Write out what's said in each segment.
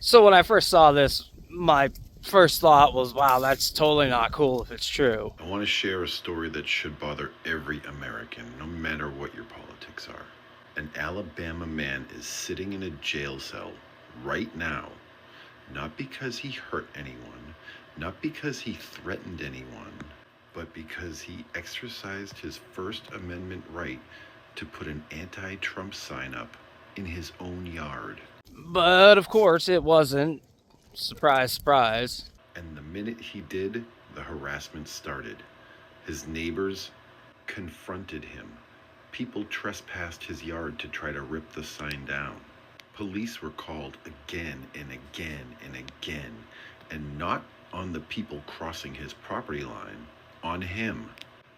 So when I first saw this, my first thought was, wow, that's totally not cool if it's true. I want to share a story that should bother every American, no matter what your politics are. An Alabama man is sitting in a jail cell right now, not because he hurt anyone, not because he threatened anyone, but because he exercised his First Amendment right to put an anti-Trump sign up in his own yard. But of course, it wasn't. Surprise, surprise. And the minute he did, the harassment started. His neighbors confronted him. People trespassed his yard to try to rip the sign down. Police were called again and again and again, and not on the people crossing his property line, on him.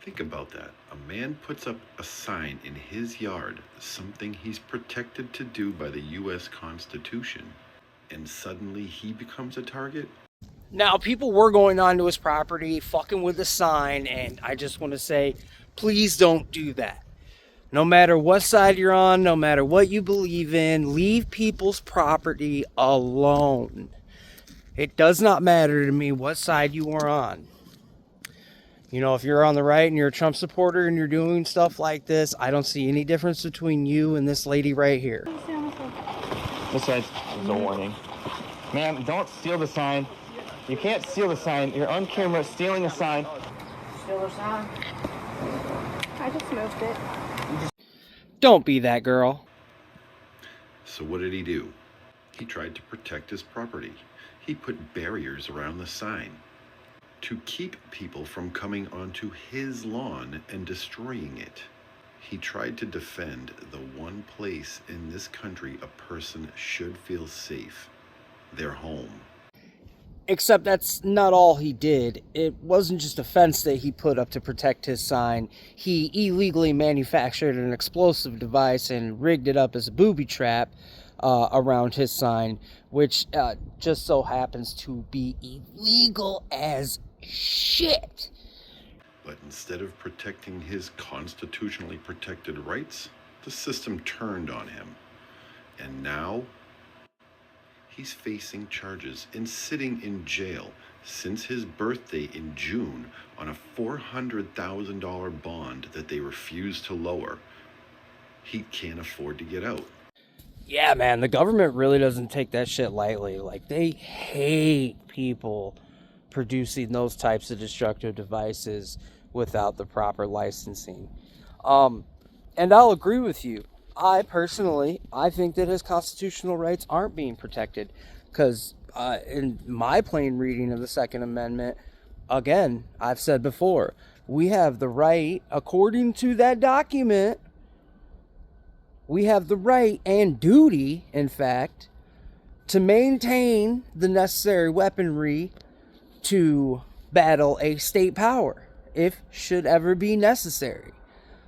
Think about that. A man puts up a sign in his yard, something he's protected to do by the U.S. Constitution, and suddenly he becomes a target? Now, people were going onto his property, fucking with the sign, and I just want to say, please don't do that. No matter what side you're on, no matter what you believe in, leave people's property alone. It does not matter to me what side you are on. You know, if you're on the right and you're a Trump supporter and you're doing stuff like this, I don't see any difference between you and this lady right here. This says, there's a warning. Ma'am, don't steal the sign. You can't steal the sign. You're on camera stealing a sign. Steal a sign? I just moved it. Don't be that girl. So what did he do? He tried to protect his property. He put barriers around the sign to keep people from coming onto his lawn and destroying it. He tried to defend the one place in this country a person should feel safe, their home. Except that's not all he did. It wasn't just a fence that he put up to protect his sign. He illegally manufactured an explosive device and rigged it up as a booby trap around his sign, which just so happens to be illegal as shit. But instead of protecting his constitutionally protected rights, the system turned on him. And now he's facing charges and sitting in jail since his birthday in June on a $400,000 bond that they refused to lower. He can't afford to get out. Yeah, man, the government really doesn't take that shit lightly. Like, they hate people producing those types of destructive devices without the proper licensing. And I'll agree with you. I think that his constitutional rights aren't being protected because in my plain reading of the Second Amendment, again, I've said before, we have the right, according to that document, we have the right and duty, in fact, to maintain the necessary weaponry to battle a state power, if should ever be necessary.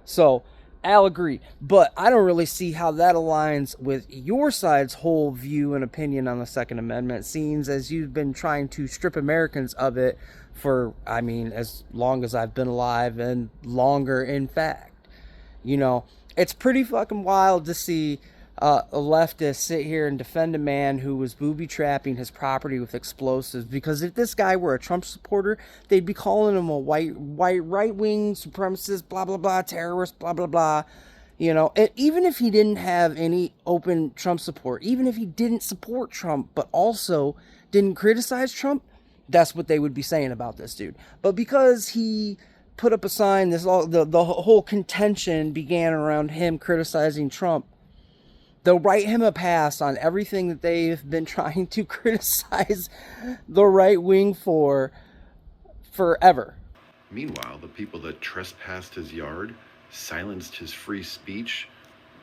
So, I'll agree, but I don't really see how that aligns with your side's whole view and opinion on the Second Amendment, seeing as you've been trying to strip Americans of it for, I mean, as long as I've been alive and longer, in fact. You know, it's pretty fucking wild to see a leftist sit here and defend a man who was booby trapping his property with explosives, because if this guy were a Trump supporter, they'd be calling him a white right-wing supremacist, blah blah blah, terrorist, blah blah blah. You know, and even if he didn't have any open Trump support, even if he didn't support Trump but also didn't criticize Trump, that's what they would be saying about this dude. But because he put up a sign, the whole contention began around him criticizing Trump. They'll write him a pass on everything that they've been trying to criticize the right wing for forever. Meanwhile, the people that trespassed his yard, silenced his free speech,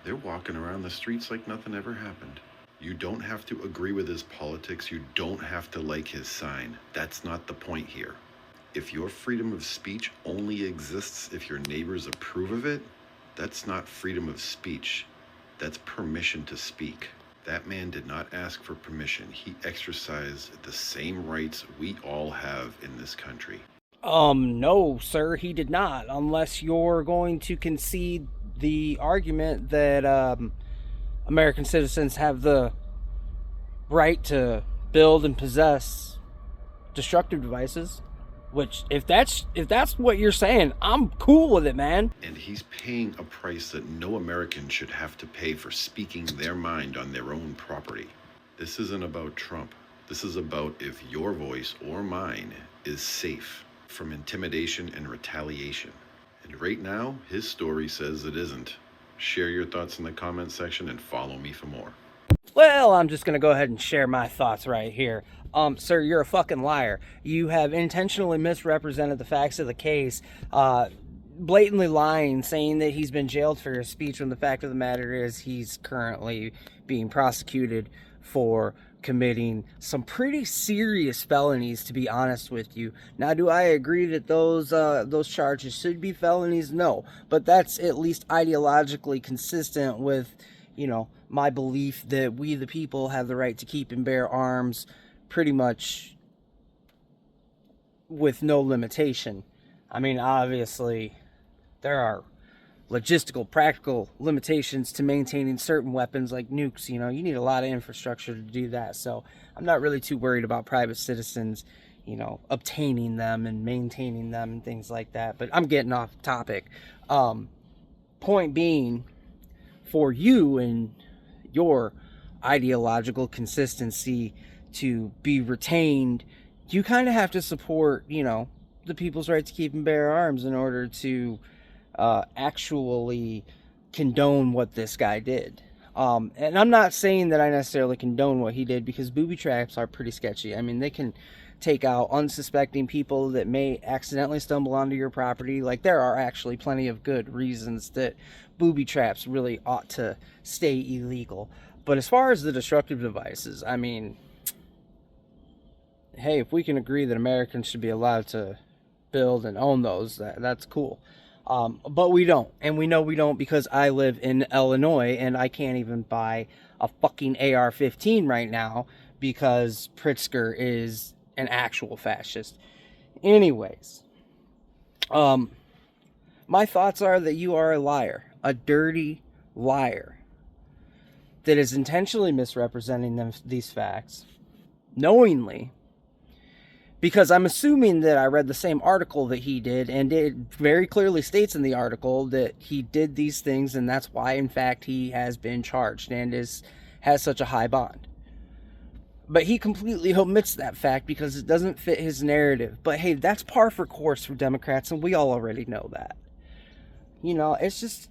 they're walking around the streets like nothing ever happened. You don't have to agree with his politics. You don't have to like his sign. That's not the point here. If your freedom of speech only exists if your neighbors approve of it, that's not freedom of speech. That's permission to speak. That man did not ask for permission. He exercised the same rights we all have in this country. No, sir, he did not, unless you're going to concede the argument that American citizens have the right to build and possess destructive devices. Which, if that's what you're saying, I'm cool with it, man. And he's paying a price that no American should have to pay for speaking their mind on their own property. This isn't about Trump. This is about if your voice or mine is safe from intimidation and retaliation. And right now, his story says it isn't. Share your thoughts in the comments section and follow me for more. Well, I'm just going to go ahead and share my thoughts right here. Sir, you're a fucking liar. You have intentionally misrepresented the facts of the case, blatantly lying, saying that he's been jailed for his speech, when the fact of the matter is he's currently being prosecuted for committing some pretty serious felonies, to be honest with you. Now, do I agree that those charges should be felonies? No, but that's at least ideologically consistent with, you know, my belief that we the people have the right to keep and bear arms pretty much with no limitation. I mean, obviously, there are logistical, practical limitations to maintaining certain weapons like nukes. You know, you need a lot of infrastructure to do that. So I'm not really too worried about private citizens, you know, obtaining them and maintaining them and things like that. But I'm getting off topic. Point being, for you and your ideological consistency to be retained, you kind of have to support, you know, the people's right to keep and bear arms in order to actually condone what this guy did. And I'm not saying that I necessarily condone what he did, because booby traps are pretty sketchy. I mean, they can take out unsuspecting people that may accidentally stumble onto your property. Like, there are actually plenty of good reasons that booby traps really ought to stay illegal. But as far as the destructive devices, I mean, hey, if we can agree that Americans should be allowed to build and own those, that's cool. But we don't. And we know we don't, because I live in Illinois and I can't even buy a fucking AR-15 right now because Pritzker is an actual fascist. Anyways, my thoughts are that you are a liar, a dirty liar that is intentionally misrepresenting these facts, knowingly, because I'm assuming that I read the same article that he did, and it very clearly states in the article that he did these things, and that's why, in fact, he has been charged and has such a high bond. But he completely omits that fact because it doesn't fit his narrative. But hey, that's par for course for Democrats, and we all already know that. You know, it's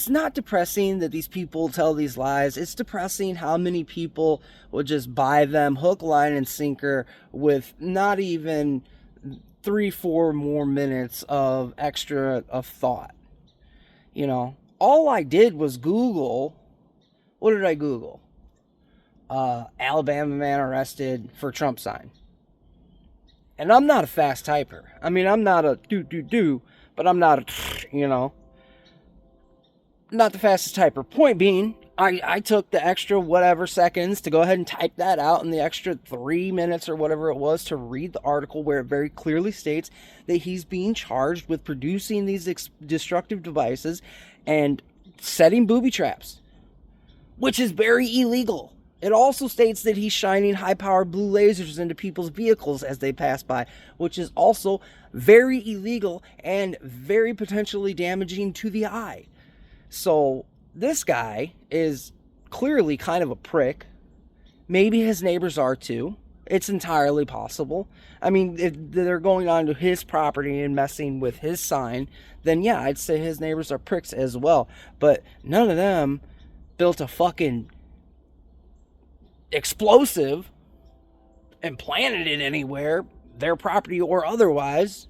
not depressing that these people tell these lies. It's depressing how many people would just buy them hook, line, and sinker with not even 3-4 more minutes of extra of thought. You know, all I did was Google. What did I Google? Alabama man arrested for Trump sign. And I'm not a fast typer. I mean, I'm not a do, but I'm not a, you know, not the fastest typer. Point being, I took the extra whatever seconds to go ahead and type that out, and the extra 3 minutes or whatever it was to read the article where it very clearly states that he's being charged with producing these destructive devices and setting booby traps, which is very illegal. It also states that he's shining high-powered blue lasers into people's vehicles as they pass by, which is also very illegal and very potentially damaging to the eye. So this guy is clearly kind of a prick. Maybe his neighbors are too. It's entirely possible. I mean, if they're going onto his property and messing with his sign, then yeah, I'd say his neighbors are pricks as well. But none of them built a fucking explosive and planted it anywhere, their property or otherwise.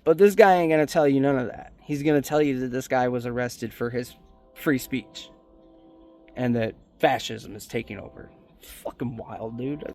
But this guy ain't gonna tell you none of that. He's gonna tell you that this guy was arrested for his free speech and that fascism is taking over. Fucking wild, dude.